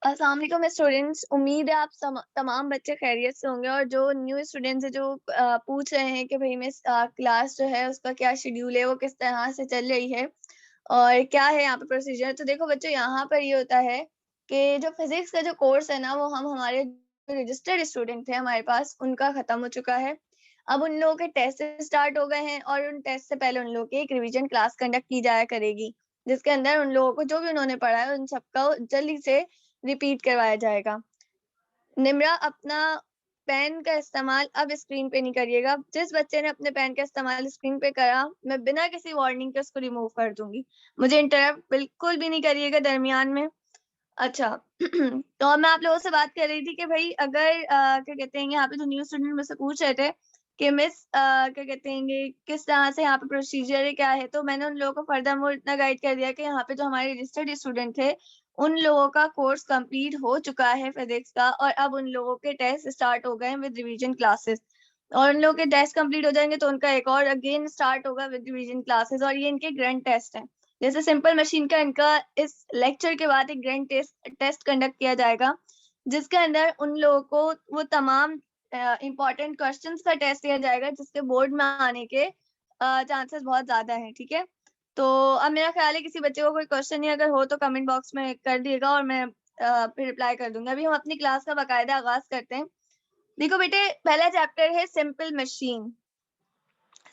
अस्सलाम वालेकुम स्टूडेंट्स। उम्मीद है आप तमाम बच्चे खैरियत से होंगे। और जो न्यू स्टूडेंट्स है जो पूछ रहे हैं कि भाई मिस क्लास जो है उसका क्या शेड्यूल है, वो किस तरह से चल रही है और क्या है यहाँ पे प्रोसीजर। तो देखो बच्चों, यहाँ पर ये होता है कि जो फिजिक्स का जो कोर्स है ना, वो हम हमारे रजिस्टर्ड स्टूडेंट थे हमारे पास, उनका खत्म हो चुका है। अब उन लोगों के टेस्ट स्टार्ट हो गए हैं और उन टेस्ट से पहले उन लोगों की एक रिवीजन क्लास कंडक्ट की जाया करेगी, जिसके अंदर उन लोगों को जो भी उन्होंने पढ़ा है उन सबका जल्दी से रिपीट करवाया जाएगा। निम्रा, अपना पेन का इस्तेमाल अब स्क्रीन पे नहीं करिएगा। जिस बच्चे ने अपने पेन का इस्तेमाल स्क्रीन पे करा, मैं बिना किसी वार्निंग के उसको रिमूव कर दूंगी। मुझे इंटरप्ट बिल्कुल भी नहीं करिएगा दरमियान में। अच्छा तो अब मैं आप लोगों से बात कर रही थी कि भाई अगर क्या कहते हैं, यहाँ पे जो न्यू स्टूडेंट मुझसे पूछ रहे थे कि मिस क्या कहते हैं ये किस तरह से यहाँ पे प्रोसीजर है, क्या है, तो मैंने उन लोगों को फर्दर मोर इतना गाइड कर दिया कि यहाँ पे जो हमारे रजिस्टर्ड स्टूडेंट थे उन लोगों का कोर्स कंप्लीट हो चुका है फिजिक्स का, और अब उन लोगों के टेस्ट स्टार्ट हो गए हैं विद रिवीजन क्लासेस। और उन लोगों के टेस्ट कंप्लीट हो जाएंगे तो उनका एक और अगेन स्टार्ट होगा विद रिवीजन क्लासेस, और ये इनके ग्रैंड टेस्ट हैं। जैसे सिंपल मशीन का इनका इस लेक्चर के बाद एक ग्रैंड टेस्ट कंडक्ट किया जाएगा, जिसके अंदर उन लोगों को वो तमाम इम्पोर्टेंट क्वेश्चंस का टेस्ट दिया जाएगा, जिसके बोर्ड में आने के चांसेस बहुत ज्यादा हैं। ठीक है, तो अब मेरा ख्याल है किसी बच्चे को कोई क्वेश्चन ही अगर हो तो कमेंट बॉक्स में कर दिएगा और मैं फिर रिप्लाई कर दूंगा। अभी हम अपनी क्लास का बाकायदा आगाज करते हैं। देखो बेटे, पहला चैप्टर है सिंपल मशीन।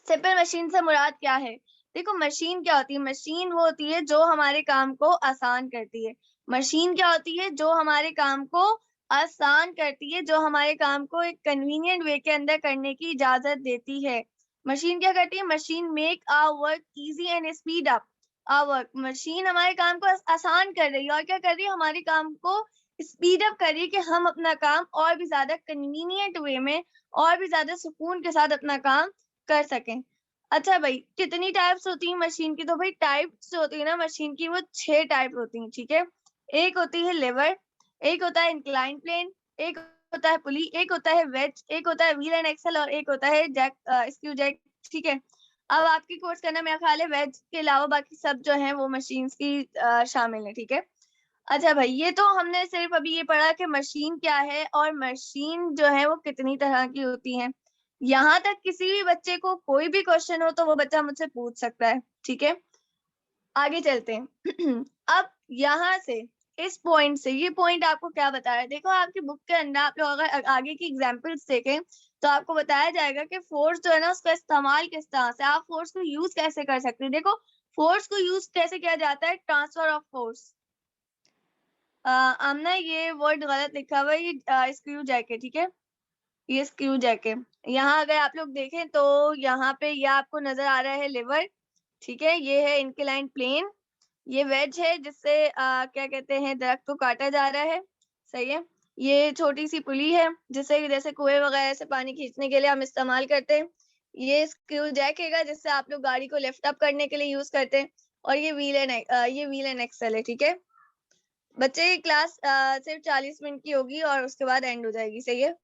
सिंपल मशीन से मुराद क्या है? देखो, मशीन क्या होती है? मशीन वो होती है जो हमारे काम को आसान करती है। मशीन क्या होती है? जो हमारे काम को आसान करती है, जो हमारे काम को एक कन्वीनियंट वे के अंदर करने की इजाजत देती है। मशीन क्या करती है? Machine make our work easy and speed up our work. Machine हमारे काम को आसान कर रही है और क्या कर रही है? हमारे काम को स्पीड अप कर रही है कि हम अपना काम और भी ज्यादा कन्वीनियंट वे में और भी ज्यादा सुकून के साथ अपना काम कर सकें। अच्छा भाई, कितनी टाइप्स होती हैं मशीन की? तो भाई टाइप्स जो होती है ना मशीन की, वो 6 टाइप होती हैं। ठीक है, एक होती है लेवर, एक होता है इंक्लाइन प्लेन, एक होता है पुली, एक होता है वेज, एक होता है व्हील एंड एक्सल, और एक होता है जैक स्क्रू जैक। ठीक है, अब आपकी कोर्स करना मेरा ख्याल है वेज के अलावा बाकी सब जो है वो मशीन्स की शामिल है। ठीक है, अच्छा भाई, ये तो हमने सिर्फ अभी ये पढ़ा कि मशीन क्या है और मशीन जो है वो कितनी तरह की होती है। यहाँ तक किसी भी बच्चे को कोई भी क्वेश्चन हो तो वो बच्चा मुझसे पूछ सकता है। ठीक है, आगे चलते हैं। अब यहाँ से इस पॉइंट से ये पॉइंट आपको क्या बता रहा है? देखो, आपकी बुक के अंदर आप लोग अगर आगे की एग्जाम्पल्स देखें तो आपको बताया जाएगा कि फोर्स जो है ना उसका इस्तेमाल किस तरह से, आप फोर्स को यूज कैसे कर सकते हैं। देखो, फोर्स को यूज कैसे किया जाता है? Transfer of force. आमना, ये वर्ड गलत लिखा हुआ है, ये स्क्रू जैक है। ठीक है, ये स्क्रू जैक है। यहाँ अगर आप लोग देखें तो यहाँ पे ये आपको नजर आ रहा है लिवर। ठीक है, ये है इंक्लाइन प्लेन, ये वेज है जिससे क्या कहते हैं दरख्त को काटा जा रहा है। सही है, ये छोटी सी पुली है जिससे जैसे कुएं वगैरह से पानी खींचने के लिए हम इस्तेमाल करते हैं। ये स्क्रू जैक है जिससे आप लोग गाड़ी को लिफ्ट अप करने के लिए यूज करते हैं। और ये व्हील एंड एक्सल है। ठीक है बच्चे, की क्लास सिर्फ 40 मिनट की होगी और उसके बाद एंड हो जाएगी। सही है।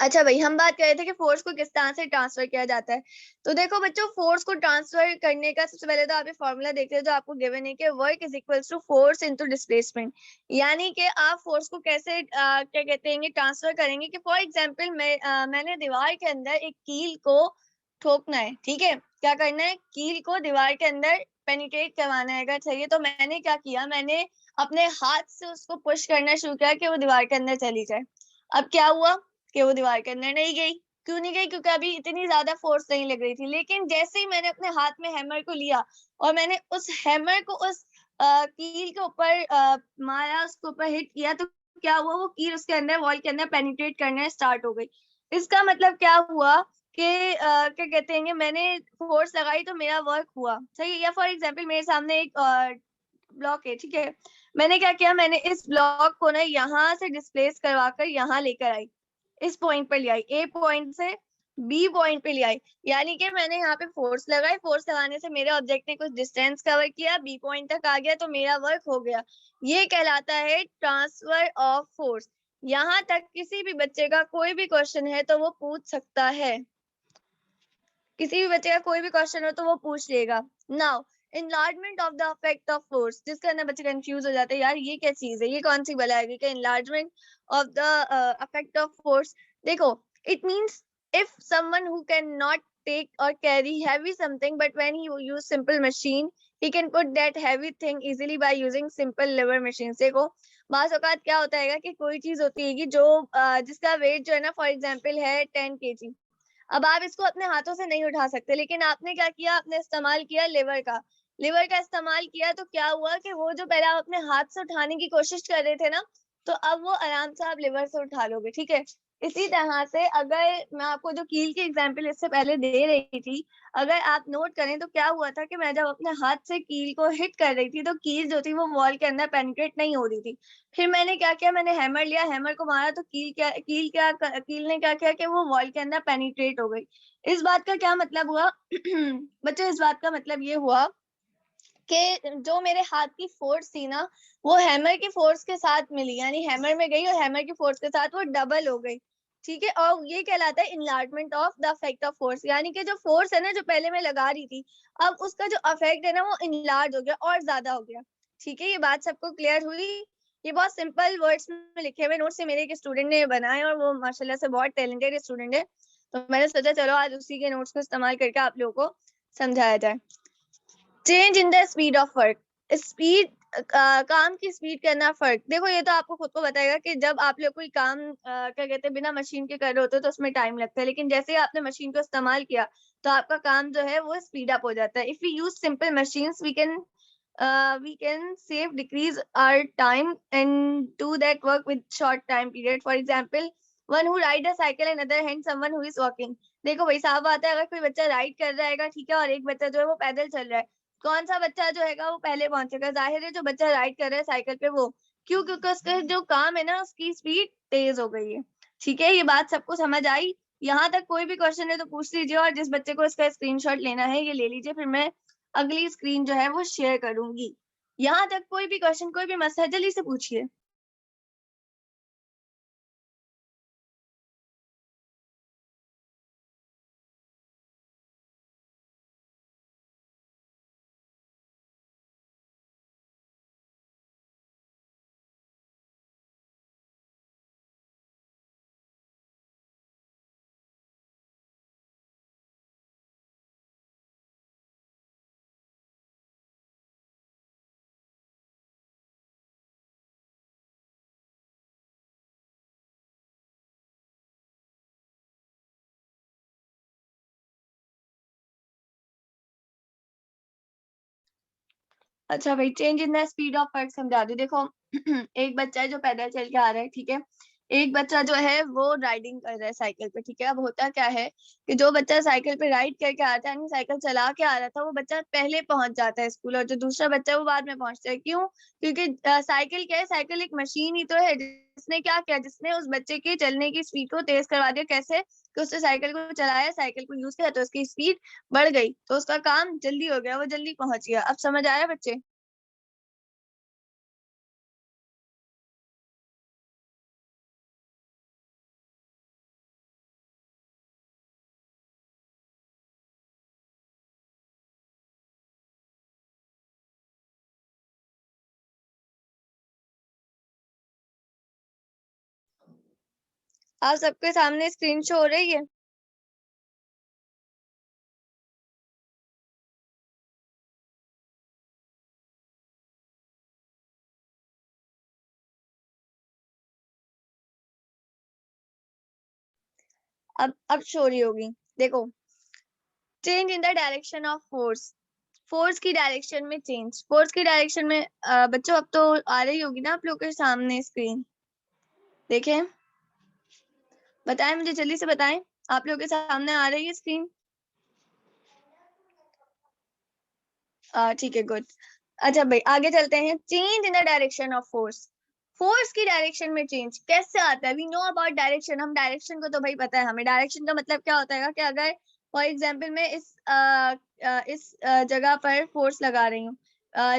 अच्छा भाई, हम बात कर रहे थे कि फोर्स को किस तरह से ट्रांसफर किया जाता है। तो देखो बच्चों, फोर्स को ट्रांसफर करने का सबसे पहले तो आप ये फॉर्मूला देखते हैं जो आपको गिवन है कि work is equals to force into displacement. यानी कि आप फोर्स को कैसे क्या कहते हैं ट्रांसफर करेंगे कि फॉर एग्जांपल मैंने दीवार के अंदर एक कील को ठोकना है। ठीक है, क्या करना है? कील को दीवार के अंदर पेनिट्रेट करवाना है अगर चाहिए, तो मैंने क्या किया, मैंने अपने हाथ से उसको पुश करना शुरू किया कि वो दीवार के अंदर चली जाए। अब क्या हुआ कि वो दीवार के अंदर नहीं गई। क्यों नहीं गई? क्योंकि अभी इतनी ज्यादा फोर्स नहीं लग रही थी। लेकिन जैसे ही मैंने अपने हाथ में हैमर को लिया और मैंने उस हैमर को उस कील के ऊपर मारा, उसके ऊपर हिट किया, तो क्या हुआ? वो कील उसके अंदर वॉल के अंदर पेनिट्रेट करना स्टार्ट हो गई। इसका मतलब क्या हुआ कि क्या कहते हैं मैंने फोर्स लगाई तो मेरा वर्क हुआ। सही है। या फॉर एग्जाम्पल मेरे सामने एक ब्लॉक है। ठीक है, मैंने क्या किया, मैंने इस ब्लॉक को ना यहाँ से डिस्प्लेस करवा कर यहाँ लेकर आई, इस पॉइंट पर ले आई, ए पॉइंट से बी पॉइंट पे ले आई। यानी कि मैंने यहाँ पे फोर्स लगाई, फोर्स लगाने से मेरे ऑब्जेक्ट ने कुछ डिस्टेंस कवर किया, बी पॉइंट तक आ गया, तो मेरा वर्क हो गया। ये कहलाता है ट्रांसफर ऑफ फोर्स। यहाँ तक किसी भी बच्चे का कोई भी क्वेश्चन है तो वो पूछ सकता है। किसी भी बच्चे का कोई भी क्वेश्चन हो तो वो पूछ लेगा। Now enlargement of the effect of force, जिसके अंदर बच्चे कंफ्यूज हो जाते हैं, यार ये क्या चीज है, ये कौन सी बला है कि enlargement of the effect of force। देखो, it means if someone who cannot take or carry heavy something, but when he use simple machine, he can put that heavy thing easily by using simple lever machines। देखो, बास औकात क्या होता है कि कोई चीज होती है कि जो जिसका वेट जो है ना, फॉर एग्जाम्पल है 10 kg। अब आप इसको अपने हाथों से नहीं उठा सकते, लेकिन आपने क्या किया, आपने इस्तेमाल किया लिवर का इस्तेमाल किया, तो क्या हुआ कि वो जो पहले आप अपने हाथ से उठाने की कोशिश कर रहे थे ना, तो अब वो आराम से आप लिवर से उठा लोगे। ठीक है, इसी तरह से अगर मैं आपको जो कील की एग्जांपल इससे पहले दे रही थी, अगर आप नोट करें तो क्या हुआ था कि मैं जब अपने हाथ से कील को हिट कर रही थी, तो कील जो थी वो वॉल के अंदर पेनिट्रेट नहीं हो रही थी। फिर मैंने क्या किया, मैंने हैमर लिया, हैमर को मारा, तो कील ने क्या किया कि वो वॉल के अंदर पेनिट्रेट हो गई। इस बात का क्या मतलब हुआ बच्चों, इस बात का मतलब ये हुआ कि जो मेरे हाथ की फोर्स थी ना, वो हैमर की फोर्स के साथ मिली, यानी हैमर में गई और हैमर की फोर्स के साथ वो डबल हो गई। ठीक है, और ये कहलाता है enlargement of the effect of force, यानी कि जो फोर्स है ना, जो पहले मैं लगा रही थी, अब उसका जो इफेक्ट है ना, वो इनलार्ज हो गया और ज्यादा हो गया। ठीक है, ये बात सबको क्लियर हुई? ये बहुत सिंपल वर्ड्स में लिखे हुए नोट्स से मेरे एक स्टूडेंट ने बनाए, और वो माशाल्लाह से बहुत टैलेंटेड स्टूडेंट है। तो मैंने सोचा चलो आज उसी के नोट्स को इस्तेमाल करके आप लोगों को समझाया जाए। Change in the speed of work, speed, काम की स्पीड के अंदर फर्क। देखो, ये तो आपको खुद को बताएगा कि जब आप लोग कोई काम क्या कहते हैं बिना मशीन के कर रहे होते हो तो उसमें टाइम लगता है, लेकिन जैसे ही आपने मशीन को इस्तेमाल किया तो आपका काम जो है वो स्पीड अप हो जाता है। If we use simple machines we can save decrease our time and do that work with short time period. For example, one who ride a cycle and other hand someone who is walking। देखो भाई, साफ बात है, अगर कोई बच्चा ride कर रहा है, ठीक है, और एक बच्चा जो है वो पैदल चल रहा है, कौन सा बच्चा जो है वो पहले पहुंचेगा? जाहिर है जो बच्चा राइड कर रहा है साइकिल पे वो। क्यों? क्योंकि उसका जो काम है ना, उसकी स्पीड तेज हो गई है। ठीक है, ये बात सबको समझ आई? यहाँ तक कोई भी क्वेश्चन है तो पूछ लीजिए, और जिस बच्चे को इसका स्क्रीनशॉट लेना है ये ले लीजिए, फिर मैं अगली स्क्रीन जो है वो शेयर करूंगी। यहाँ तक कोई भी क्वेश्चन, कोई भी मसला, जल्दी से पूछिए। अच्छा भाई, change in the speed of work समझा दो। देखो एक बच्चा है जो पैदल चल के आ रहा है, ठीक है, एक बच्चा जो है वो राइडिंग कर रहा है साइकिल पे। ठीक है, अब होता क्या है कि जो बच्चा साइकिल पे राइड करके आता है, यानी साइकिल चला के आ रहा था, वो बच्चा पहले पहुंच जाता है स्कूल, और जो दूसरा बच्चा है वो बाद में पहुंचता है। क्यों? क्योंकि साइकिल क्या है, साइकिल एक मशीन ही तो है, जिसने क्या किया, जिसने उस बच्चे के चलने की स्पीड को तेज करवा दिया। कैसे? कि उसने साइकिल को चलाया, साइकिल को यूज किया, तो उसकी स्पीड बढ़ गई, तो उसका काम जल्दी हो गया, वो जल्दी पहुंच गया। अब समझ आया बच्चे? आप सबके सामने स्क्रीन शो हो रही है? अब शो रही होगी। देखो, change in the direction of force, force की डायरेक्शन में चेंज, फोर्स की डायरेक्शन में बच्चों अब तो आ रही होगी ना आप लोग के सामने स्क्रीन? देखें, बताएं मुझे, जल्दी से बताएं, आप लोग के सामने आ रही है स्क्रीन? ठीक है, गुड। अच्छा भाई, आगे चलते हैं। Change in the direction of force, force की डायरेक्शन में चेंज कैसे आता है? वी नो अबाउट डायरेक्शन, हम डायरेक्शन को तो भाई पता है हमें। डायरेक्शन का मतलब क्या होता है कि अगर फॉर एग्जांपल मैं इस जगह पर फोर्स लगा रही हूँ,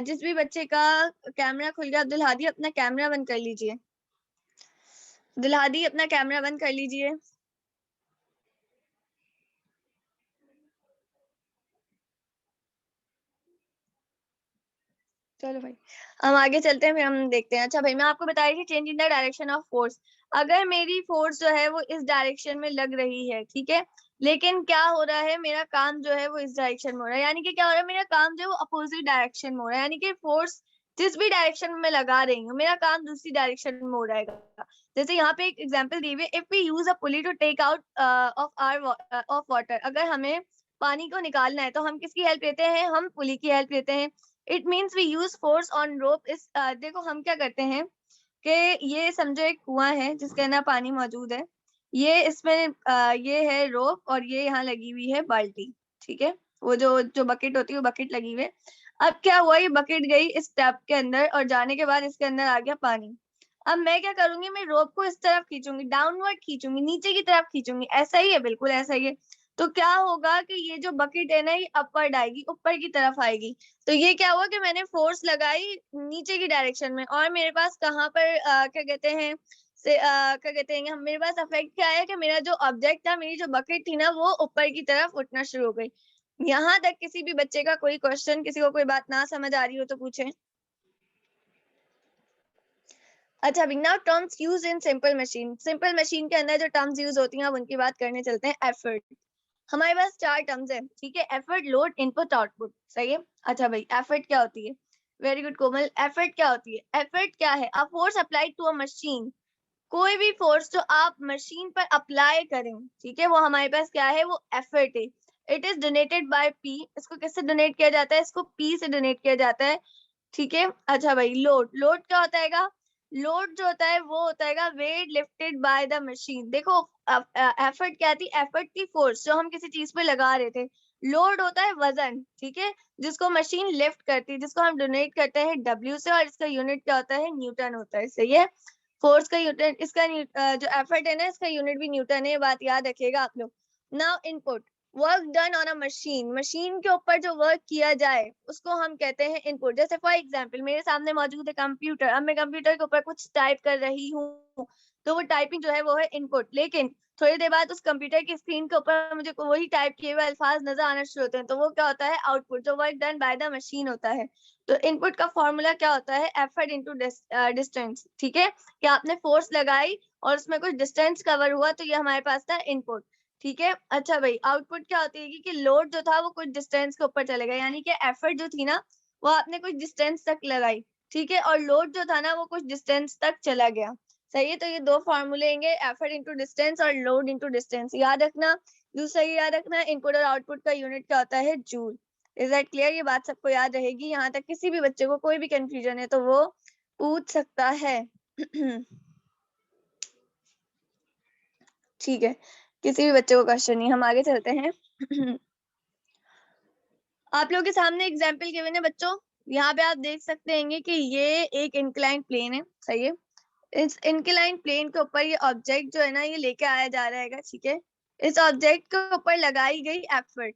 जिस भी बच्चे का कैमरा खुल गया, अब्दुल हादी अपना कैमरा बंद कर लीजिए, अब्दुल हादी अपना कैमरा बंद कर लीजिए। चलो भाई, हम आगे चलते हैं, फिर हम देखते हैं। अच्छा भाई, मैं आपको बता रही थी change in the direction of force. अगर मेरी फोर्स जो है वो इस डायरेक्शन में लग रही है, ठीक है, लेकिन क्या हो रहा है, मेरा काम जो है वो इस डायरेक्शन में हो रहा है, यानी कि क्या हो रहा है, मेरा काम जो है वो अपोजिट डायरेक्शन में हो रहा है, यानी कि फोर्स जिस भी डायरेक्शन में मैं लगा रही हूँ, मेरा काम दूसरी डायरेक्शन में हो रहेगा। जैसे यहाँ पे एक एग्जाम्पल दी हुई है, if we use a pulley to take out of water, अगर हमें पानी को निकालना है तो हम किसकी हेल्प लेते हैं, हम पुली की हेल्प लेते हैं। It means we use force on rope. इस देखो हम क्या करते हैं कि ये समझो एक कुआं है जिसके अंदर पानी मौजूद है, ये इसमें ये है रोप और ये यहाँ लगी हुई है बाल्टी, ठीक है, वो जो जो बकेट होती है वो बकेट लगी हुई है। अब क्या हुआ, ये बकेट गई इस टैप के अंदर और जाने के बाद इसके अंदर आ गया पानी। अब मैं क्या करूंगी, मैं रोप को इस तरफ खींचूंगी, डाउनवर्ड खींचूंगी, नीचे की तरफ खींचूंगी, ऐसा ही है, बिल्कुल ऐसा ही है। तो क्या होगा कि ये जो बकेट है ना, ये अपवर्ड आएगी, ऊपर की तरफ आएगी। तो ये क्या हुआ कि मैंने फोर्स लगाई नीचे की डायरेक्शन में, और मेरे पास कहाँ पर क्या कहते हैं क्या कहते हैं, मेरे पास अफेक्ट क्या आया कि मेरा जो ऑब्जेक्ट था, मेरी जो बकेट थी ना, वो ऊपर की तरफ उठना शुरू हो गई। यहाँ तक किसी भी बच्चे का कोई क्वेश्चन, किसी को कोई बात ना समझ आ रही हो तो पूछे। अच्छा, अभी now terms use in simple machine. Simple machine के अंदर जो टर्म्स यूज होती हैं, अब उनकी बात करने चलते हैं। एफर्ट, हमारे पास 4 टर्म्स है, ठीक है, एफर्ट, लोड, इनपुट, आउटपुट, सही है। अच्छा भाई, एफर्ट क्या होती है? वेरी गुड कोमल, एफर्ट क्या होती है? एफर्ट क्या है? A force applied to a machine, कोई भी फोर्स जो आप मशीन पर अप्लाई करें, ठीक है, वो हमारे पास क्या है, वो एफर्ट है। It is donated by P, इसको किससे डोनेट किया जाता है, इसको पी से डोनेट किया जाता है, ठीक है। अच्छा भाई, लोड, लोड क्या होता है? लोड जो होता है वो होता है weight lifted by the machine. देखो, एफर्ट क्या थी? एफर्ट की फोर्स जो हम किसी चीज पे लगा रहे थे। लोड होता है वजन, ठीक है, जिसको मशीन लिफ्ट करती है, जिसको हम डोनेट करते हैं डब्ल्यू से, और इसका यूनिट क्या होता है? न्यूटन होता है, सही है। फोर्स का यूनिट, इसका जो एफर्ट है ना, इसका यूनिट भी न्यूटन है, ये बात याद रखिएगा आप लोग। Now input, work done on a machine, machine के ऊपर जो वर्क किया जाए उसको हम कहते हैं इनपुट। जैसे फॉर एग्जांपल, मेरे सामने मौजूद है कंप्यूटर, अब मैं कंप्यूटर के ऊपर कुछ टाइप कर रही हूँ, तो वो टाइपिंग जो है वो है इनपुट। लेकिन थोड़ी देर बाद उस कंप्यूटर की स्क्रीन के ऊपर मुझे वही टाइप किए हुए अल्फाज नजर आना शुरू होते हैं, तो वो क्या होता है? आउटपुट, जो work done by the machine होता है। तो इनपुट का फॉर्मूला क्या होता है? एफर्ट इनटू डिस्टेंस, ठीक है, कि आपने फोर्स लगाई और उसमें कुछ डिस्टेंस कवर हुआ, तो ये हमारे पास था इनपुट, ठीक है। अच्छा भाई, आउटपुट क्या होती है कि लोड जो था वो कुछ डिस्टेंस के ऊपर चले गया, यानी कि एफर्ट जो थी ना, वो आपने कुछ डिस्टेंस तक लगाई, ठीक है, और लोड जो था ना, वो कुछ डिस्टेंस तक चला गया, सही है। तो ये दो फॉर्मूले होंगे, एफर्ट इनटू डिस्टेंस और लोड इनटू डिस्टेंस, याद रखना। दूसरा ये याद रखना, इनपुट और आउटपुट का यूनिट क्या होता है? जूल। Is that clear? ये बात सबको याद रहेगी। यहाँ तक किसी भी बच्चे को कोई भी कंफ्यूजन है तो वो पूछ सकता है। ठीक है, किसी भी बच्चे को क्वेश्चन नहीं, हम आगे चलते हैं। आप लोगों के सामने एग्जाम्पल गिवन है बच्चों, यहाँ पे आप देख सकते हैं कि ये एक इंक्लाइन प्लेन है, सही है। इस इंक्लाइन प्लेन के ऊपर ये ऑब्जेक्ट जो है ना, ये लेके आया जा रहेगा, ठीक है। इस ऑब्जेक्ट के ऊपर लगाई गई एफर्ट,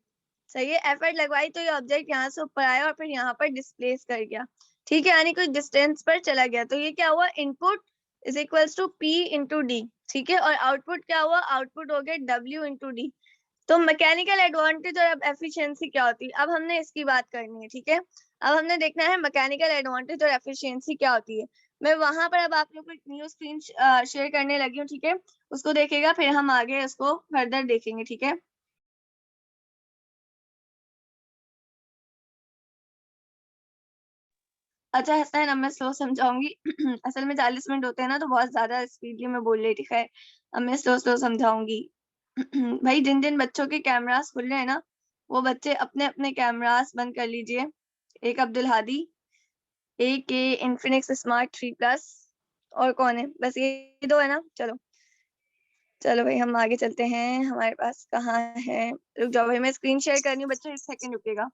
सही है, एफर्ट लगवाई तो ये ऑब्जेक्ट यहाँ से ऊपर आया और फिर यहाँ पर डिस्प्लेस कर गया, ठीक है, यानी कुछ डिस्टेंस पर चला गया। तो ये क्या हुआ? Input is equals to P into D, ठीक है, और आउटपुट क्या हुआ? आउटपुट हो गया डब्ल्यू इंटू डी। तो मैकेनिकल एडवांटेज और एफिशिएंसी क्या होती है, अब हमने इसकी बात करनी है, ठीक है। अब हमने देखना है मैकेनिकल एडवांटेज और एफिशिएंसी क्या होती है। मैं वहां पर अब आप लोग को एक न्यू स्क्रीन शेयर करने लगी हूँ, ठीक है, उसको देखेगा, फिर हम आगे उसको फर्दर देखेंगे, ठीक है। अच्छा हसनैन, अब मैं स्लो समझाऊंगी। असल में 40 मिनट होते हैं ना, तो बहुत ज्यादा स्पीडली मैं बोल रही थी, खैर अब मैं स्लो स्लो समझाऊंगी। भाई, जिन जिन बच्चों के कैमरास खुल रहे हैं ना, वो बच्चे अपने अपने कैमरास बंद कर लीजिए। एक अब्दुल हादी, एक ये इन्फिनिक्स स्मार्ट 3 प्लस, और कौन है? बस ये दो है ना। चलो चलो भाई, हम आगे चलते हैं, हमारे पास कहाँ है? रुक जाओ भाई, मैं स्क्रीन शेयर कर रही हूँ बच्चों, 1 सेकंड रुकेगा।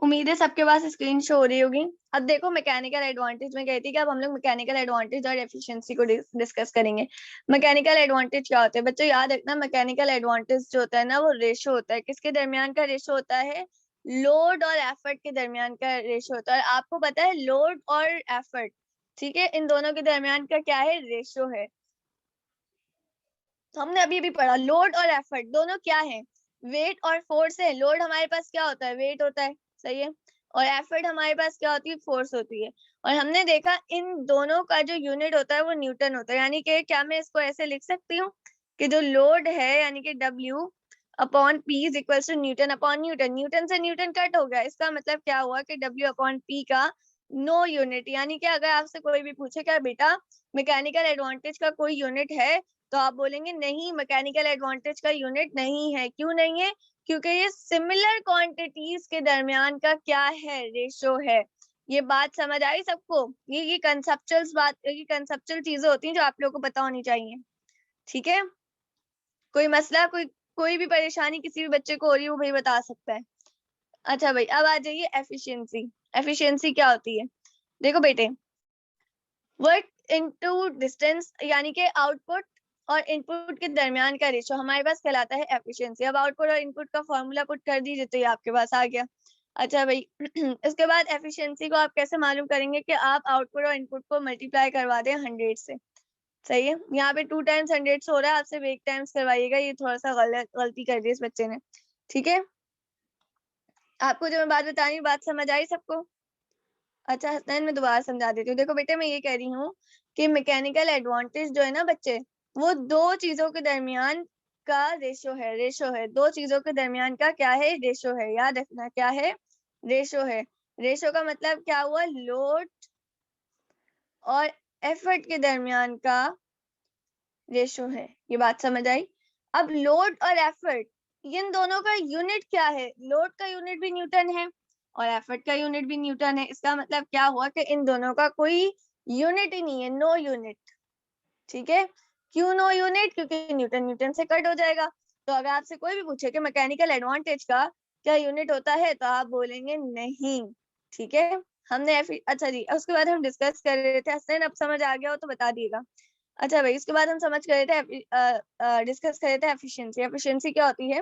उम्मीद है सबके पास स्क्रीन शो हो रही होगी। अब देखो मैकेनिकल एडवांटेज में कहती है कि अब हम लोग मैकेनिकल एडवांटेज और एफिशिएंसी को डिस्कस करेंगे। मैकेनिकल एडवांटेज क्या होते हैं बच्चों, याद रखना मैकेनिकल एडवांटेज जो होता है ना वो रेशो होता है। किसके दरमियान का रेशो होता है? लोड और एफर्ट के दरमियान का रेशो होता है। आपको पता है लोड और एफर्ट, ठीक है, इन दोनों के दरमियान का क्या है? रेशो है। हमने अभी भी पढ़ा लोड और एफर्ट दोनों क्या है? वेट और फोर्स है। लोड हमारे पास क्या होता है? वेट होता है, सही है। और एफर्ट हमारे पास क्या होती है? फोर्स होती है। और हमने देखा इन दोनों का जो यूनिट होता है वो न्यूटन होता है। यानी कि क्या मैं इसको ऐसे लिख सकती हूँ कि जो लोड है यानी कि W upon P is equal to newton upon newton. Newton से न्यूटन कट हो गया, इसका मतलब क्या हुआ कि W अपॉन P का नो यूनिट। यानी कि अगर आपसे कोई भी पूछे क्या बेटा मैकेनिकल एडवांटेज का कोई यूनिट है, तो आप बोलेंगे नहीं मैकेनिकल एडवांटेज का यूनिट नहीं है। क्यों नहीं है? क्योंकि ये सिमिलर क्वांटिटीज के दरमियान का क्या है? रेशो है। ये बात समझ आई सबको? ये कंसेप्चुअल बात, ये कंसेप्चुअल चीजें होती हैं जो आप लोगों को पता होनी चाहिए, ठीक है। कोई मसला, कोई भी परेशानी किसी भी बच्चे को हो रही है वो भाई बता सकता है। अच्छा भाई अब आ जाइए एफिशिएंसी। एफिशिएंसी क्या होती है? देखो बेटे, वर्क इनटू डिस्टेंस यानी कि आउटपुट और इनपुट के दरमियान का रेशो हमारे पास कहलाता है एफिशिएंसी। अब आउटपुट और इनपुट का फॉर्मूला पुट कर दीजिए तो ये आपके पास आ गया। अच्छा भाई इसके बाद एफिशिएंसी को आप कैसे मालूम करेंगे कि आप आउटपुट और इनपुट को मल्टीप्लाई करवा दें 100 से, सही है। यहाँ पे 2 टाइम्स 100 से हो रहा है, आपसे 1 टाइम्स करवाइएगा। ये थोड़ा सा गलती कर दी इस बच्चे ने, ठीक है। आपको जो मैं बात बता रही हूँ बात समझ आई सबको? अच्छा हसनैन मैं दोबारा समझा देती हूँ। देखो बेटे मैं ये कह रही हूँ कि मैकेनिकल एडवांटेज जो है ना बच्चे, वो दो चीजों के दरमियान का रेशो है। रेशो है, दो चीजों के दरमियान का क्या है? रेशो है। याद रखना क्या है? रेशो है। रेशो का मतलब क्या हुआ? लोड और एफर्ट के दरमियान का रेशो है। ये बात समझ आई? अब लोड और एफर्ट इन दोनों का यूनिट क्या है? लोड का यूनिट भी न्यूटन है और एफर्ट का यूनिट भी न्यूटन है। इसका मतलब क्या हुआ कि इन दोनों का कोई यूनिट ही नहीं है, नो यूनिट, ठीक है। क्यों नो यूनिट? क्योंकि न्यूटन न्यूटन से कट हो जाएगा। तो अगर आपसे कोई भी पूछे कि मैकेनिकल एडवांटेज का क्या यूनिट होता है तो आप बोलेंगे नहीं, ठीक है। हमने अच्छा जी उसके बाद हम डिस्कस कर रहे थे, हसन अब समझ आ गया हो तो बता दिएगा। अच्छा भाई उसके बाद हम समझ कर रहे थे डिस्कस कर रहे थे एफिशिएंसी। एफिशिएंसी क्या होती है?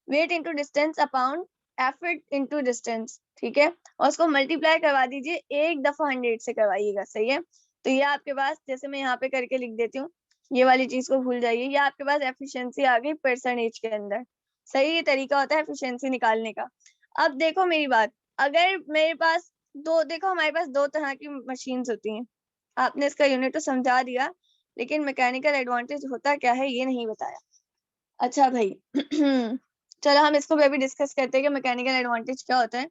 Weight into distance upon effort into distance, ठीक है। और उसको मल्टीप्लाई करवा दीजिए, एक दफा 100 से करवाइएगा, सही है। तो ये आपके पास, जैसे मैं यहाँ पे करके लिख देती हूँ, ये वाली चीज को भूल जाइए, ये आपके पास एफिशिएंसी आ गई परसेंटेज के अंदर। सही ये तरीका होता है एफिशिएंसी निकालने का। अब देखो मेरी बात, अगर मेरे पास देखो हमारे पास दो तरह की मशीन्स होती हैं। आपने इसका यूनिट तो समझा दिया, लेकिन मैकेनिकल एडवांटेज होता क्या है ये नहीं बताया। अच्छा भाई चलो हम इसको भी अभी डिस्कस करते हैं कि मैकेनिकल एडवांटेज क्या होता है।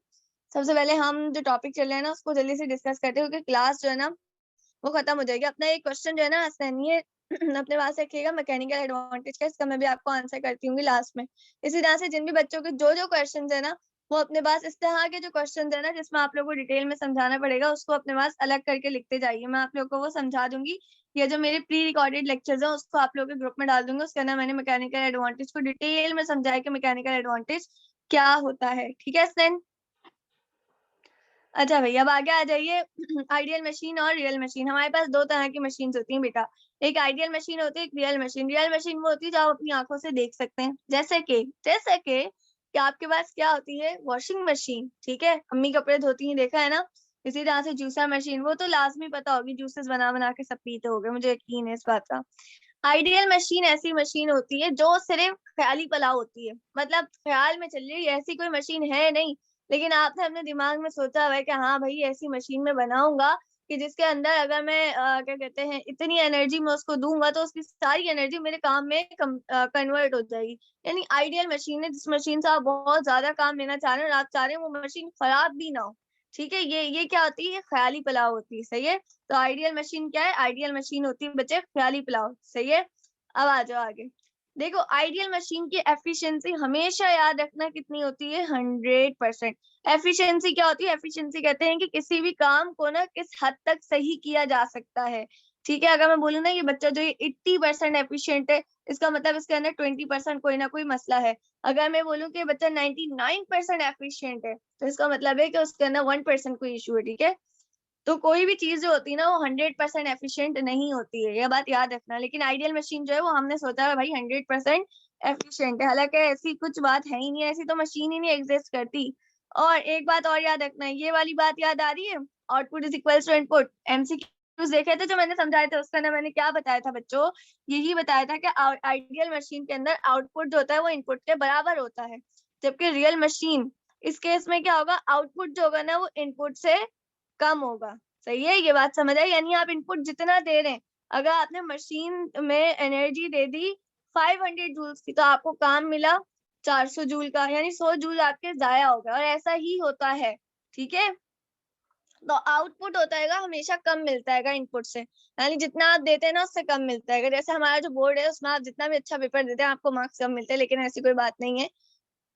सबसे पहले हम जो टॉपिक चल रहे हैं ना उसको जल्दी से डिस्कस करते हैं, क्योंकि क्लास जो है ना वो खत्म हो जाएगी। अपना एक क्वेश्चन जो है ना आसानी है अपने पास रखिएगा मैकेनिकल एडवांटेज का, इसका मैं भी आपको आंसर करती हूँ लास्ट में। इसी तरह से जिन भी बच्चों के जो जो क्वेश्चन है ना वो अपने पास इस तरह के जो क्वेश्चन है ना जिसमें आप लोग को डिटेल में समझाना पड़ेगा उसको अपने पास अलग करके लिखते जाइए। मैं आप लोग को वो समझा दूंगी। या जो मेरे प्री रिकॉर्डेड लेक्चर्स है उसको आप लोगों के ग्रुप में डाल दूंगी। उसके अंदर मैंने मैकेनिकल एडवांटेज को डिटेल में समझाया कि मैकेनिकल एडवांटेज क्या होता है, ठीक है स्टूडेंट। अच्छा भैया अब आगे आ जाइए आइडियल मशीन और रियल मशीन। हमारे पास दो तरह की मशीन होती हैं बेटा, एक आइडियल मशीन होती है, एक रियल मशीन। रियल मशीन वो होती है जो आप अपनी आंखों से देख सकते हैं, जैसे कि कि आपके पास क्या होती है? वॉशिंग मशीन, ठीक है, अम्मी कपड़े धोती हैं, देखा है ना। इसी तरह से जूसर मशीन, वो तो लाजमी पता होगी, जूसेस बना बना के सब पीते होंगे, मुझे यकीन है इस बात का। आइडियल मशीन ऐसी मशीन होती है जो सिर्फ ख्याली पलाव होती है, मतलब ख्याल में चल रही है, ऐसी कोई मशीन है नहीं, लेकिन आपने अपने दिमाग में सोचा हुआ है कि हाँ भाई ऐसी मशीन में बनाऊंगा कि जिसके अंदर अगर मैं क्या कहते हैं इतनी एनर्जी मैं उसको दूंगा तो उसकी सारी एनर्जी मेरे काम में कन्वर्ट हो जाएगी। यानी आइडियल मशीन है जिस मशीन से आप बहुत ज्यादा काम लेना चाह रहे हैं और आप चाह रहे हैं वो मशीन खराब भी ना हो, ठीक है। ये क्या होती है? ख्याली पलाव होती है, सही है। तो आइडियल मशीन क्या है? आइडियल मशीन होती है बच्चे ख्याली पुलाव, सही है। अब आ जाओ आगे। देखो आइडियल मशीन की एफिशिएंसी हमेशा याद रखना कितनी होती है? 100%। एफिशिएंसी क्या होती है? एफिशिएंसी कहते हैं कि किसी भी काम को ना किस हद तक सही किया जा सकता है। ठीक है। अगर मैं बोलूँ ना ये बच्चा जो 80% एफिशिएंट है, इसका मतलब इसके अंदर 20% कोई ना कोई मसला है। अगर मैं बोलूँ कि बच्चा 99% एफिशिएंट है, तो इसका मतलब है कि उसके अंदर 1% कोई इश्यू है, ठीक है। तो कोई भी चीज जो होती है ना वो 100% एफिशिएंट नहीं होती है, यह बात याद रखना। लेकिन आइडियल मशीन जो है वो हमने सोचा है भाई 100% एफिशिएंट है, हालांकि ऐसी कुछ बात है ही नहीं, ऐसी तो मशीन ही नहीं एग्जिस्ट करती। और एक बात और याद रखना, ये वाली बात याद आ रही है, output is equals to input. MCQs देखे थे जो मैंने समझाए थे, उसके अंदर मैंने क्या बताया था बच्चों, यही बताया था कि आइडियल मशीन के अंदर आउटपुट जो होता है वो इनपुट के बराबर होता है, जबकि रियल मशीन इस केस में क्या होगा, आउटपुट जो होगा ना वो इनपुट से कम होगा। सही है, ये बात समझ आई। यानी आप इनपुट जितना दे रहे हैं, अगर आपने मशीन में एनर्जी दे दी 500 जूल्स की, तो आपको काम मिला 400 जूल का, यानी 100 जूल आपके जाया हो गया। और ऐसा ही होता है, ठीक है। तो आउटपुट होता है हमेशा कम मिलता है इनपुट से, यानी जितना आप देते हैं ना उससे कम मिलता है। जैसे हमारा जो बोर्ड है उसमें आप जितना भी अच्छा पेपर देते हैं आपको मार्क्स कम मिलते हैं, लेकिन ऐसी कोई बात नहीं है,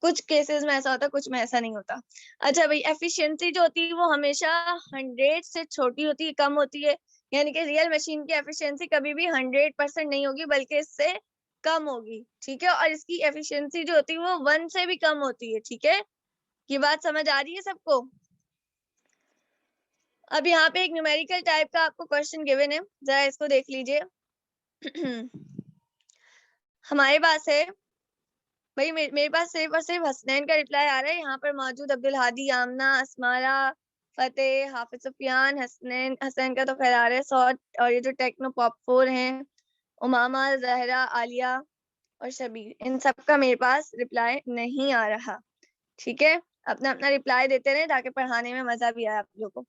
कुछ केसेस में ऐसा होता है, कुछ में ऐसा नहीं होता। अच्छा भाई, एफिशिएंसी जो होती है वो हमेशा 100 से छोटी होती है, कम होती है। यानी कि रियल मशीन की एफिशिएंसी कभी भी 100% नहीं होगी, बल्कि इससे कम होगी, ठीक है। और इसकी एफिशिएंसी जो होती है वो 1 से भी कम होती है, ठीक है। ये बात समझ आ रही है सबको। अब यहाँ पे एक न्यूमेरिकल टाइप का आपको क्वेश्चन गिवन है, जरा इसको देख लीजिए। हमारे पास है भाई, मेरे पास सिर्फ और सिर्फ हसनैन का रिप्लाई आ रहा है। यहाँ पर मौजूद अब्दुल हादी, आमना, अस्मारा, फतेह, हाफिज सुफियान, हसनैन का तो खैर आ रहा है सॉट, और ये जो टेक्नो पॉप 4 हैं, उमामा, जहरा, आलिया और शबीर, इन सब का मेरे पास रिप्लाई नहीं आ रहा, ठीक है। अपना अपना रिप्लाई देते रहे ताकि पढ़ाने में मजा भी आए आप लोगों को।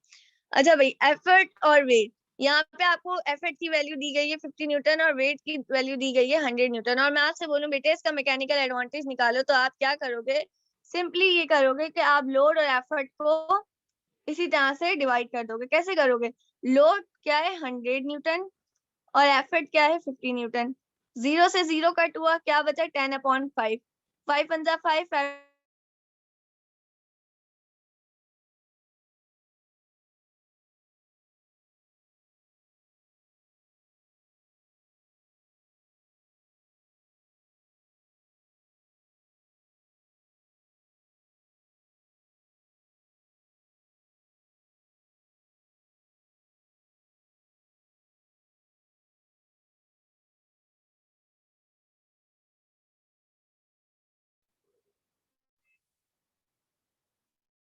अच्छा भाई, एफर्ट और वेट, यहाँ पे आपको एफर्ट की वैल्यू दी गई है 50 न्यूटन और वेट की वैल्यू दी गई है 100 न्यूटन। और मैं आपसे बोलूं बेटे इसका मैकेनिकल एडवांटेज निकालो, तो आप क्या करोगे, सिंपली ये करोगे कि आप लोड और एफर्ट को इसी तरह से डिवाइड कर दोगे। कैसे करोगे, लोड क्या है 100 न्यूटन और एफर्ट क्या है 50 न्यूटन। 0 से 0 कट हुआ, क्या बचा 10/5, 5 पंजा 5,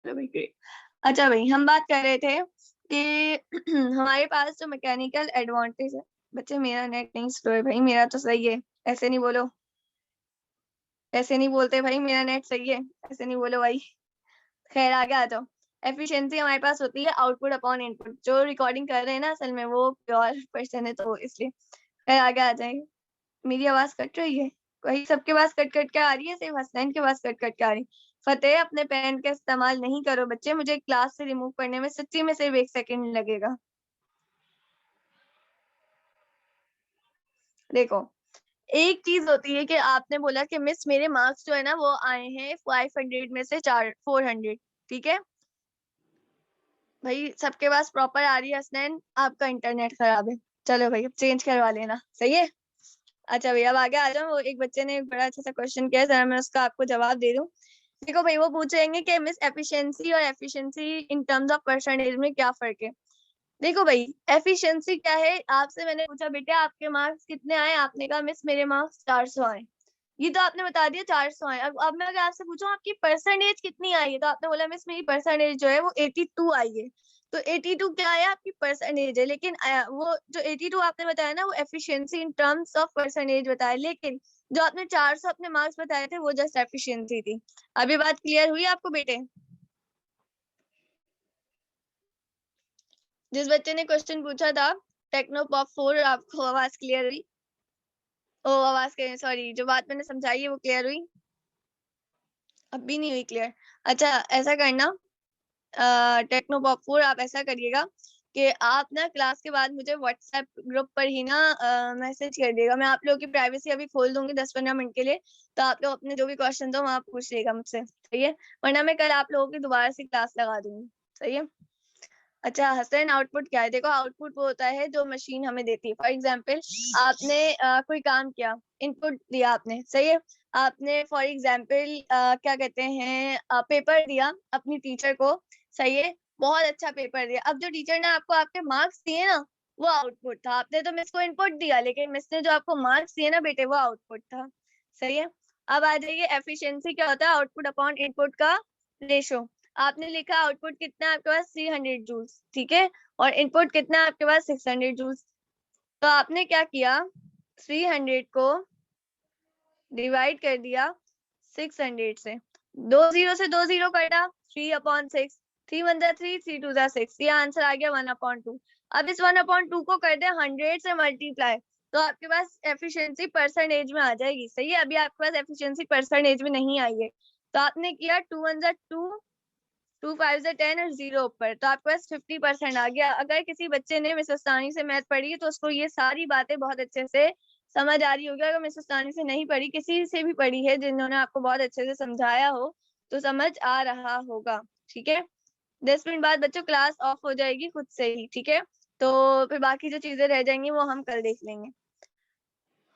भाई ग्रेट। अच्छा भाई, हम बात कर रहे थे कि हमारे पास जो मैकेनिकल एडवांटेज है, बच्चे मेरा नेट नहीं स्लो है भाई, मेरा तो सही है, ऐसे नहीं बोलो, ऐसे नहीं बोलते भाई, मेरा नेट सही है, ऐसे नहीं बोलो भाई। खैर आगे आ जाओ। एफिशिएंसी हमारे पास होती है आउटपुट अपॉन इनपुट। जो रिकॉर्डिंग कर रहे हैं ना असल में वो प्योर पर्सन है, तो इसलिए। खैर आगे आ जाए। मेरी आवाज कट रही है, वही सबके पास कट कट के आ रही है, सिर्फ हसनैन के पास कट कट के आ रही। फतेह, अपने पेन का इस्तेमाल नहीं करो बच्चे, मुझे क्लास से रिमूव करने में सच्ची में सिर्फ 1 सेकंड लगेगा। देखो, एक चीज होती है कि आपने बोला कि मिस मेरे मार्क्स जो है ना वो आए हैं 500 में से 400, ठीक है भाई। सबके पास प्रॉपर आ रही है हसनैन, आपका इंटरनेट खराब है, चलो भाई अब चेंज करवा लेना, सही है। अच्छा भैया अब आगे आ जाओ। वो एक बच्चे ने एक बड़ा अच्छा सा क्वेश्चन किया, जरा मैं उसका आपको जवाब दे दूं। देखो भाई, वो पूछेंगे कि मिस एफिशिएंसी और efficiency in terms of percentage में क्या फर्क है। देखो भाई, एफिशिएंसी क्या है, आपसे मैंने पूछा बेटे आपके मार्क्स कितने आए, आपने कहा मिस मेरे मार्क्स 400 आए, ये तो आपने बता दिया 400 आए। अब मैं अगर आपसे पूछूं आपकी परसेंटेज कितनी आई है, तो आपने बोला मिस मेरी परसेंटेज जो है वो 82 आई है। तो 82 क्या है, आपकी परसेंटेज है। लेकिन वो जो 82 आपने बताया ना वो efficiency in terms of percentage बताया, लेकिन जो आपने 400 अपने मार्क्स बताए थे वो जस्ट एफिशिएंसी थी। अभी बात क्लियर हुई आपको बेटे। जिस बच्चे ने क्वेश्चन पूछा था टेक्नो पॉप 4, आपको आवाज क्लियर हुई? ओ आवाज क्लियर, सॉरी, जो बात मैंने समझाई है वो क्लियर हुई? अब भी नहीं हुई क्लियर? अच्छा ऐसा करना, टेक्नो पॉप 4 आप ऐसा करिएगा कि आप ना क्लास के बाद मुझे व्हाट्सएप ग्रुप पर ही ना मैसेज कर दिएगा। मैं आप लोगों की प्राइवेसी अभी खोल दूंगी 10-15 मिनट के लिए, तो आप लोग अपने जो भी क्वेश्चन हो वहाँ पूछ लिएगा मुझसे, सही है। वरना मैं कल आप लोगों की दोबारा से क्लास लगा दूंगी, सही है। अच्छा, हसन आउटपुट क्या है? देखो, आउटपुट वो होता है जो मशीन हमें देती है। फॉर एग्जाम्पल, आपने कोई काम किया, इनपुट दिया आपने, सही है। आपने फॉर एग्जाम्पल क्या कहते हैं, पेपर दिया अपनी टीचर को, सही है, बहुत अच्छा पेपर दिया। अब जो टीचर ने आपको आपके मार्क्स दिए ना, वो आउटपुट था। आपने तो मिस को इनपुट दिया, लेकिन मिस ने जो आपको मार्क्स दिए ना बेटे, वो आउटपुट था, सही है। अब आ जाइए, एफिशिएंसी क्या होता है? आउटपुट अपॉन इनपुट का रेशो। आपने लिखा आउटपुट कितना है आपके पास, 300 जूल्स, ठीक है, और इनपुट कितना है आपके पास, 600 जूल्स। तो आपने क्या किया, 300 को डिवाइड कर दिया 600 से, 2 0 से 2 0 कटा, 3/6, 3 1 3, 3 2 6, ये आंसर आ गया 1/2। अब इस 1/2 को कर दे 100 से मल्टीप्लाई, तो आपके पास एफिशिएंसी परसेंटेज में आ जाएगी, सही है। अभी आपके पास एफिशिएंसी परसेंटेज में नहीं आई है, तो आपने किया 2 1 2, 2 5 10 और 0 ऊपर, तो आपके पास 50% आ गया। अगर किसी बच्चे ने मिस अस्तानी से मैथ पढ़ी है तो उसको ये सारी बातें बहुत अच्छे से समझ आ रही होगी। अगर मिस अस्तानी से नहीं पढ़ी, किसी से भी पढ़ी है जिन्होंने आपको बहुत अच्छे से समझाया हो, तो समझ आ रहा होगा, ठीक है। 10 मिनट बाद बच्चों क्लास ऑफ हो जाएगी खुद से ही, ठीक है। तो फिर बाकी जो चीजें रह जाएंगी वो हम कल देख लेंगे।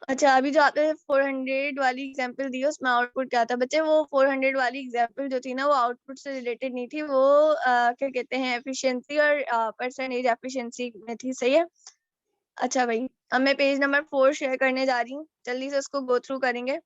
अच्छा, अभी जो आपने 400 वाली एग्जांपल दी, उसमें आउटपुट क्या था बच्चे? वो 400 वाली एग्जांपल जो थी ना, वो आउटपुट से रिलेटेड नहीं थी, वो क्या कहते हैं, एफिशिएंसी और परसेंटेज एफिशिएंसी में थी, सही है। अच्छा भाई, अब मैं पेज नंबर 4 शेयर करने जा रही हूँ, जल्दी से उसको गो थ्रू करेंगे।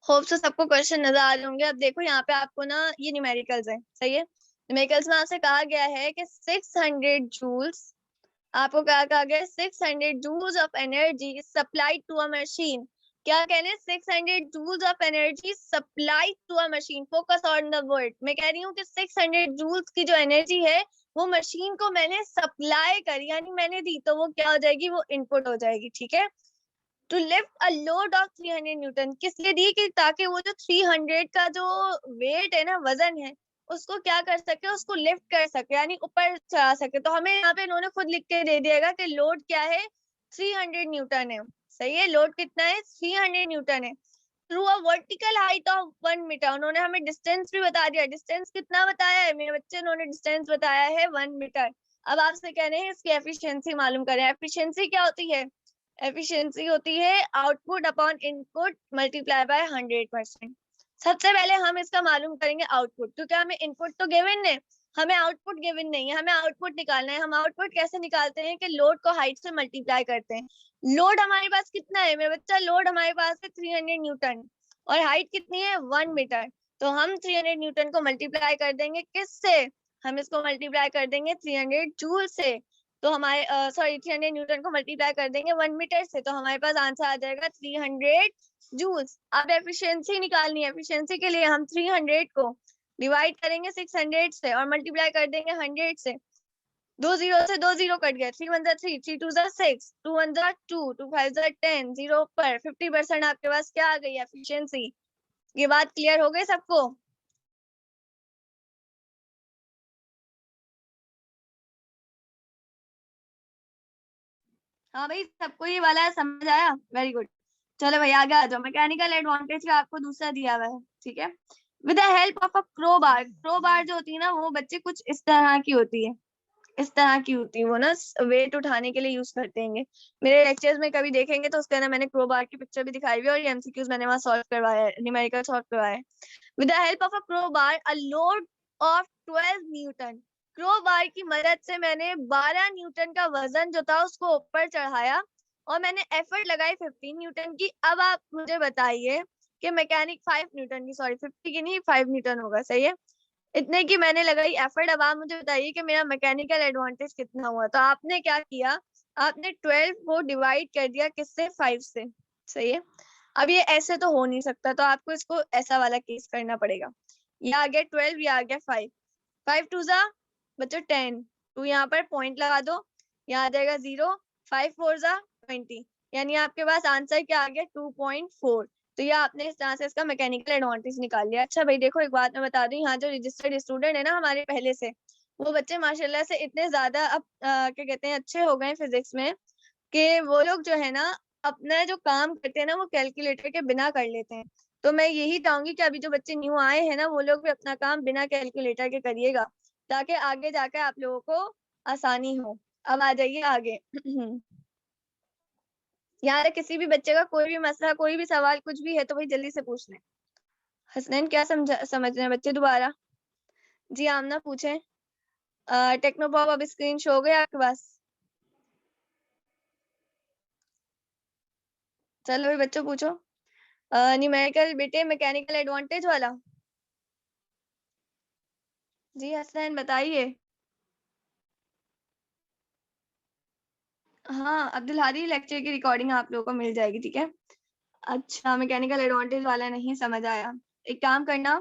होप सो सबको क्वेश्चन नजर आ रहे होंगे। अब देखो, यहाँ पे आपको ना ये न्यूमेरिकल्स है, सही है। न्यूमेरिकल्स में आपसे कहा गया है कि 600 जूल्स, आपको क्या कहा गया, 600 joules of energy supplied to a machine. क्या कहने, 600 joules of energy supplied to a machine. Focus on the word. मैं कह रही हूँ कि 600 जूल्स की जो एनर्जी है, वो मशीन को मैंने सप्लाई करी, यानी मैंने दी, तो वो क्या हो जाएगी, वो इनपुट हो जाएगी, ठीक है। To lift a load of 300 newton, किस लिए दी, कि ताकि वो जो 300 का जो वेट है ना, वजन है, उसको क्या कर सके, उसको लिफ्ट कर सके, यानी ऊपर चढ़ा सके। तो हमें यहाँ पे इन्होंने खुद लिख के दे दिएगा कि लोड क्या है, 300 न्यूटन है, सही है। लोड कितना है, 300 न्यूटन है, through a vertical height of 1 metre. उन्होंने हमें डिस्टेंस भी बता दिया। डिस्टेंस कितना बताया है मेरे बच्चे, उन्होंने डिस्टेंस बताया है 1 मीटर। अब आपसे कह रहे हैं इसकी एफिशिएंसी मालूम करें। एफिशिएंसी क्या होती है, एफिशिएंसी होती है output upon input multiply by 100%। सबसे पहले हम इसका मालूम करेंगे आउटपुट, क्योंकि हमें इनपुट तो गिवन है, हमें आउटपुट गिवन नहीं है, हमें आउटपुट निकालना है। हम आउटपुट कैसे निकालते हैं कि लोड को हाइट से मल्टीप्लाई करते हैं। लोड हमारे पास कितना है मेरे बच्चा, लोड हमारे पास है 300 न्यूटन, और हाइट कितनी है, 1 मीटर। तो हम 300 न्यूटन को मल्टीप्लाई कर देंगे किससे, हम इसको मल्टीप्लाई कर देंगे 300 जूल से। तो हमारे सॉरी 300 न्यूटन को मल्टीप्लाई कर देंगे 1 मीटर से, तो हमारे पास आंसर आ जाएगा 300 जूल्स। अब एफिशिएंसी निकालनी है। एफिशिएंसी के लिए हम 300 को डिवाइड करेंगे 600 से और मल्टीप्लाई कर देंगे 100 से। 2 0 से 2 0 कट गया, 3 1 3, 3 2 6, 2 1 2, 2 5 10, 0 पर 50% आपके पास क्या आ गई, एफिशिएंसी। ये बात क्लियर हो गई सबको? हाँ भाई, सबको ये वाला समझ आया, वेरी गुड। चलो भाई आगे आ जाओ। मैकेनिकल एडवांटेज का आपको दूसरा दिया हुआ है, ठीक है। With the help of a crowbar. Crowbar जो होती है ना, वो बच्चे कुछ इस तरह की होती है, इस तरह की होती है वो ना, वेट उठाने के लिए यूज करते हैं। मेरे लेक्चर्स में कभी देखेंगे तो उसके अंदर मैंने क्रो बार की पिक्चर भी दिखाई हुई है, और ये एमसीक्यूज मैंने वहां सॉल्व करवाया है, न्यूमेरिकल सॉल्व करवाया है। With the help of a crowbar a load of 12 newton. Crowbar की मदद से मैंने 12 न्यूटन का वजन जो था उसको ऊपर चढ़ाया, और मैंने एफर्ट लगाई 15 न्यूटन की। अब आप मुझे बताइए कि मैकेनिक 5 न्यूटन की, सॉरी 50 की नहीं, 5 न्यूटन होगा, सही है। इतने की मैंने लगाई एफर्ट। अब आप मुझे बताइए कि मेरा मैकेनिकल एडवांटेज कितना हुआ। तो आपने क्या किया, आपने 12 को डिवाइड कर दिया किससे, 5 से, सही है। अब ये ऐसे तो हो नहीं सकता, तो आपको इसको ऐसा वाला केस करना पड़ेगा। ये आ गया 12, ये आ गया 5, 5 2 जा बच्चों 10, टू यहाँ पर पॉइंट लगा दो, यहाँ आ जाएगा 0, 5 4 जा 20, यानी आपके पास आंसर क्या आ गया, 2.4। तो ये आपने इस तरह से इसका मैकेनिकल एडवांटेज निकाल लिया। अच्छा भाई देखो, एक बात मैं बता दूं, यहाँ जो रजिस्टर्ड स्टूडेंट है ना हमारे पहले से, वो बच्चे माशाल्लाह से इतने ज्यादा अब क्या कहते हैं, अच्छे हो गए फिजिक्स में। कि वो लोग जो है ना अपना जो काम करते हैं ना वो कैलकुलेटर के बिना कर लेते हैं। तो मैं यही चाहूंगी कि अभी जो बच्चे न्यू आए हैं ना वो लोग भी अपना काम बिना कैलकुलेटर के करिएगा, ताकि आगे जाकर आप लोगों को आसानी हो। अब आ जाइए आगे। यहाँ तक किसी भी बच्चे का कोई भी मसला, कोई भी सवाल, कुछ भी है तो वही जल्दी से पूछ लें। हसनैन क्या समझ रहे हैं बच्चे दोबारा? जी आमना पूछें। टेक्नोपॉप अब स्क्रीन शो हो गया आपके पास? चलो भाई बच्चों पूछो। न्यूमेरिकल बेटे मैकेनिकल एडवांटेज वाला। जी हसनैन बताइए। हाँ अब्दुल हादी लेक्चर की रिकॉर्डिंग आप लोगों को मिल जाएगी, ठीक है। अच्छा मैकेनिकल एडवांटेज वाला नहीं समझ आया। एक काम करना,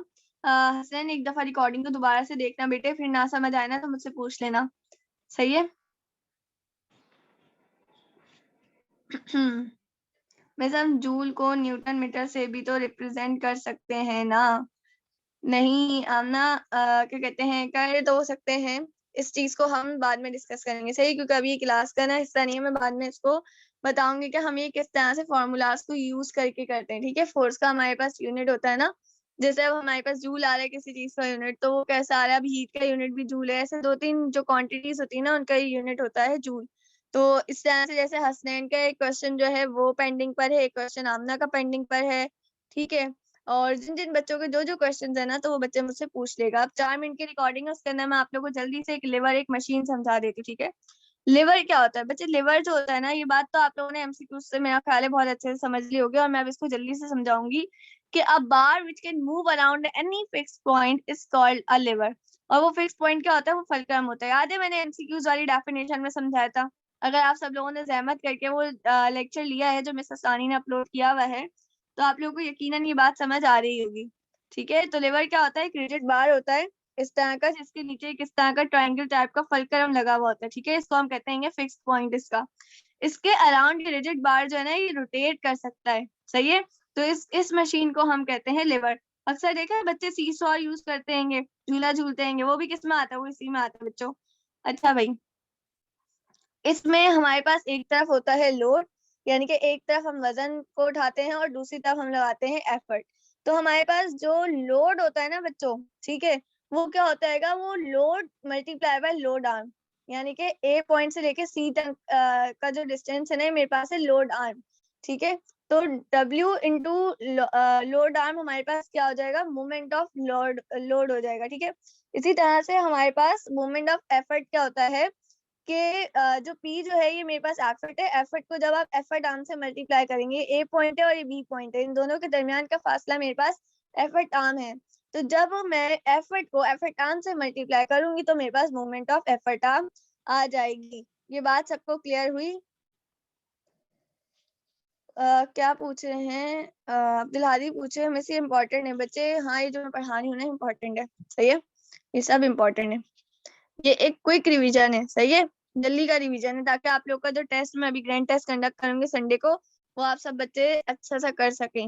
हसनैन एक दफा रिकॉर्डिंग को दोबारा से देखना बेटे, फिर ना समझ आए ना तो मुझसे पूछ लेना, सही है। मैं सब जूल को न्यूटन मीटर से भी तो रिप्रेजेंट कर सकते हैं ना? नहीं आमना, क्या कहते हैं, कर तो सकते हैं। इस चीज को हम बाद में डिस्कस करेंगे, सही, क्योंकि अभी ये क्लास का ना हिस्सा नहीं है। मैं बाद में इसको बताऊंगी कि हम ये किस तरह से फॉर्मूलाज को यूज करके करते हैं, ठीक है। फोर्स का हमारे पास यूनिट होता है ना, जैसे अब हमारे पास जूल आ रहा है किसी चीज का यूनिट, तो वो कैसा आ रहा है, अब हीट का यूनिट भी जूल है। ऐसे दो तीन जो क्वांटिटीज होती है ना उनका यूनिट होता है जूल। तो इस तरह से जैसे हसनैन का एक क्वेश्चन जो है वो पेंडिंग पर है, एक क्वेश्चन आमना का पेंडिंग पर है, ठीक है। और जिन जिन बच्चों के जो जो क्वेश्चंस है ना तो वो बच्चे मुझसे पूछ लेगा। अब 4 मिनट की रिकॉर्डिंग है, उसके अंदर मैं आप लोगों को जल्दी से एक लिवर एक मशीन समझा देती हूँ, ठीक है। लिवर क्या होता है बच्चे? लिवर जो होता है ना, ये बात तो आप लोगों ने एमसीक्यू से मेरा ख्याल है बहुत अच्छे से समझ ली होगी, और मैं अब इसको जल्दी से समझाऊंगी कि a bar which can move around any fix point is called a lever. और वो फिक्स पॉइंट क्या होता है? वो फलक्रम होता है। याद है मैंने एमसीक्यूज वाली डेफिनेशन में समझाया था? अगर आप सब लोगों ने जहमत करके वो लेक्चर लिया है जो मिस सानी ने अपलोड किया हुआ है, तो आप लोगों को यकीनन ये बात समझ आ रही होगी, ठीक है। तो लिवर क्या होता है? एक रिजिड बार होता है इस तरह का, जिसके नीचे एक इस तरह का ट्रायंगल टाइप का फलक्रम लगा हुआ होता है, ठीक है। इसको हम कहते हैं फिक्स पॉइंट इसका। इसके अराउंड ये रिजिड बार जो है ना ये रोटेट कर सकता है, सही है। तो इस मशीन को हम कहते हैं लिवर। अक्सर देखा है बच्चे सी सॉ यूज करते हैं, झूला झूलते हैं, वो भी किस में आता है? वो इसी में आता है बच्चों। अच्छा भाई, इसमें हमारे पास एक तरफ होता है लोड, यानी कि एक तरफ हम वजन को उठाते हैं और दूसरी तरफ हम लगाते हैं एफर्ट। तो हमारे पास जो लोड होता है ना बच्चों, ठीक है, वो क्या होता है? वो load multiply by load arm, यानी कि ए पॉइंट से लेके सी तक का जो डिस्टेंस है ना मेरे पास है लोड आर्म, ठीक है। तो W इंटू लोड आर्म हमारे पास क्या हो जाएगा? मोमेंट ऑफ लोड हो जाएगा, ठीक है। इसी तरह से हमारे पास मोमेंट ऑफ एफर्ट क्या होता है कि जो P जो है ये मेरे पास एफर्ट है। एफर्ट को जब आप एफर्ट आर्म से मल्टीप्लाई करेंगे, ए पॉइंट है और ये बी पॉइंट है, इन दोनों के दरमियान का फासला मेरे पास एफर्ट आर्म है। तो जब मैं एफर्ट को एफर्ट आर्म से मल्टीप्लाई करूंगी तो मेरे पास मोमेंट ऑफ एफर्ट आर्म आ जाएगी। ये बात सबको क्लियर हुई? क्या पूछ रहे हैं? अब्दुल हादी पूछ रहे हैं में से इम्पोर्टेंट है बच्चे। हाँ ये जो मैं पढ़ा रही हूँ ना इम्पोर्टेंट है, सही है, ये सब इम्पोर्टेंट है। ये एक क्विक रिवीजन है, सही है, जल्दी का रिवीजन है, ताकि आप लोग का जो टेस्ट में अभी ग्रैंड टेस्ट कंडक्ट करूंगी संडे को, वो आप सब बच्चे अच्छा सा कर सकें।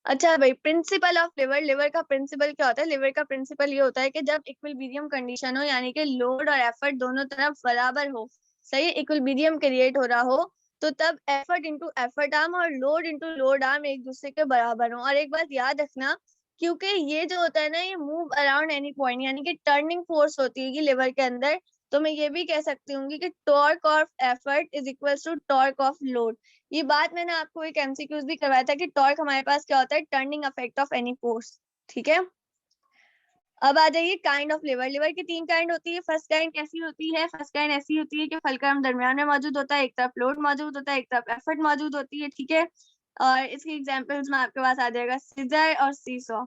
अच्छा भाई, प्रिंसिपल ऑफ लिवर। लिवर का प्रिंसिपल क्या होता है? लिवर का प्रिंसिपल ये होता है कि जब इक्विलिब्रियम कंडीशन हो, यानी कि लोड और एफर्ट दोनों तरफ बराबर हो, सही, इक्विलिब्रियम क्रिएट हो रहा हो, तो तब एफर्ट इंटू एफर्ट आर्म और लोड इंटू लोड आर्म एक दूसरे के बराबर हो। और एक बात याद रखना, क्योंकि ये जो होता है ना ये मूव अराउंड एनी पॉइंट, यानी कि टर्निंग फोर्स होती है लिवर के अंदर, तो मैं ये भी कह सकती हूँ कि torque of effort is equal to torque of load. ये बात मैंने आपको एक एमसीक्यूज भी करवाया था कि टॉर्क हमारे पास क्या होता है? Turning effect of any force, ठीक है। अब आ जाइए काइंड ऑफ लिवर। लिवर की 3 काइंड होती है। फर्स्ट काइंड कैसी होती है? फर्स्ट काइंड ऐसी होती है कि फलक्रम दरमियान में मौजूद होता है, एक तरफ लोड मौजूद होता है, एक तरफ एफर्ट मौजूद होती है, ठीक है। और इसकी एग्जांपल्स में आपके पास आ जाएगा सीजर और सीसॉ।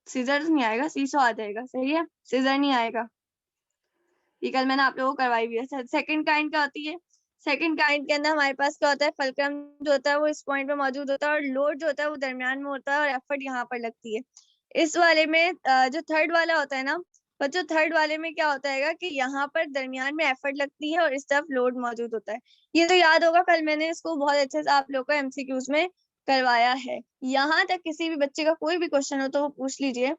सीजर नहीं आएगा, सीसॉ आ जाएगा, सही है, सीजर नहीं आएगा। ये कल मैंने आप लोगों को करवाई भी है। सेकंड काइंड क्या होती है? सेकंड काइंड के अंदर हमारे पास क्या होता है? फलक्रम जो होता है वो इस पॉइंट पे मौजूद होता है और लोड जो होता है वो दरमियान में होता है और एफर्ट यहाँ पर लगती है। इस वाले में जो थर्ड वाला होता है ना बच्चों, थर्ड वाले में क्या होता है कि यहाँ पर दरमियान में एफर्ट लगती है और इस तरफ लोड मौजूद होता है। ये तो याद होगा, कल मैंने इसको बहुत अच्छे से आप लोग को एमसीक्यूज में करवाया है। यहाँ तक किसी भी बच्चे का कोई भी क्वेश्चन हो तो वो पूछ लीजिए,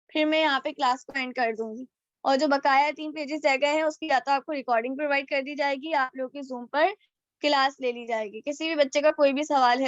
फिर मैं यहाँ पे क्लास को एंड कर दूंगी। और जो बकाया 3 पेजेस रह गए हैं उसकी या तो आपको रिकॉर्डिंग प्रोवाइड कर दी जाएगी आप लोग के जूम पर, क्लास ले ली जाएगी। किसी भी बच्चे का कोई भी सवाल है